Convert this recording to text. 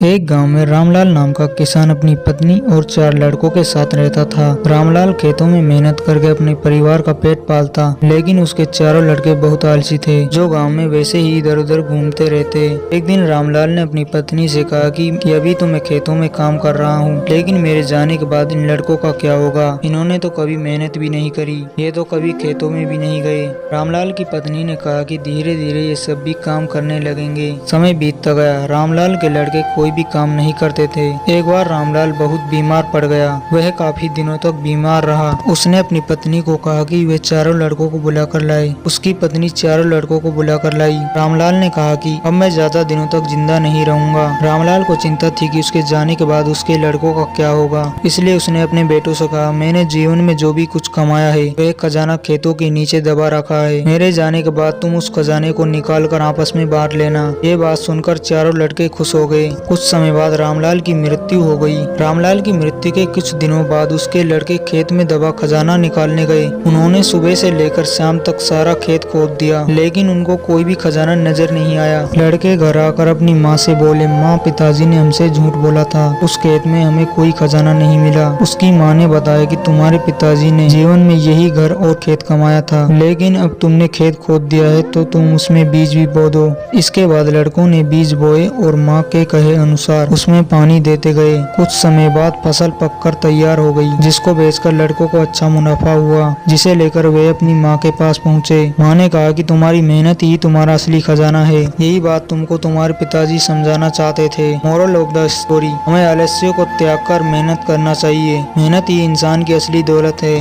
एक गांव में रामलाल नाम का किसान अपनी पत्नी और 4 लड़कों के साथ रहता था। रामलाल खेतों में मेहनत करके अपने परिवार का पेट पालता, लेकिन उसके चारों लड़के बहुत आलसी थे, जो गांव में वैसे ही इधर उधर घूमते रहते। एक दिन रामलाल ने अपनी पत्नी से कहा कि अभी तो मैं खेतों में काम कर रहा हूँ, लेकिन मेरे जाने के बाद इन लड़कों का क्या होगा? इन्होंने तो कभी मेहनत भी नहीं करी, ये तो कभी खेतों में भी नहीं गए। रामलाल की पत्नी ने कहा कि धीरे धीरे ये सब भी काम करने लगेंगे। समय बीतता गया, रामलाल के लड़के कोई भी काम नहीं करते थे। एक बार रामलाल बहुत बीमार पड़ गया। वह काफी दिनों तक बीमार रहा। उसने अपनी पत्नी को कहा कि वे चारों लड़कों को बुलाकर लाए। उसकी पत्नी चारों लड़कों को बुलाकर लाई। रामलाल ने कहा कि अब मैं ज्यादा दिनों तक जिंदा नहीं रहूंगा। रामलाल को चिंता थी कि उसके जाने के बाद उसके लड़कों का क्या होगा, इसलिए उसने अपने बेटों से कहा, मैंने जीवन में जो भी कुछ कमाया है वह खजाना खेतों के नीचे दबा रखा है। मेरे जाने के बाद तुम उस खजाने को निकाल कर आपस में बांट लेना। ये बात सुनकर चारों लड़के खुश हो गए। कुछ समय बाद रामलाल की मृत्यु हो गई। रामलाल की मृत्यु के कुछ दिनों बाद उसके लड़के खेत में दबा खजाना निकालने गए। उन्होंने सुबह से लेकर शाम तक सारा खेत खोद दिया, लेकिन उनको कोई भी खजाना नजर नहीं आया। लड़के घर आकर अपनी माँ से बोले, माँ, पिताजी ने हमसे झूठ बोला था, उस खेत में हमें कोई खजाना नहीं मिला। उसकी माँ ने बताया कि तुम्हारे पिताजी ने जीवन में यही घर और खेत कमाया था, लेकिन अब तुमने खेत खोद दिया है तो तुम उसमें बीज भी बो दो। इसके बाद लड़कों ने बीज बोए और माँ के कहे अनुसार उसमें पानी देते गए। कुछ समय बाद फसल पककर तैयार हो गई, जिसको बेचकर लड़कों को अच्छा मुनाफा हुआ, जिसे लेकर वे अपनी माँ के पास पहुँचे। माँ ने कहा कि तुम्हारी मेहनत ही तुम्हारा असली खजाना है। यही बात तुमको तुम्हारे पिताजी समझाना चाहते थे। मोरल ऑफ द स्टोरी, हमें आलस्य को त्याग कर मेहनत करना चाहिए। मेहनत ही इंसान की असली दौलत है।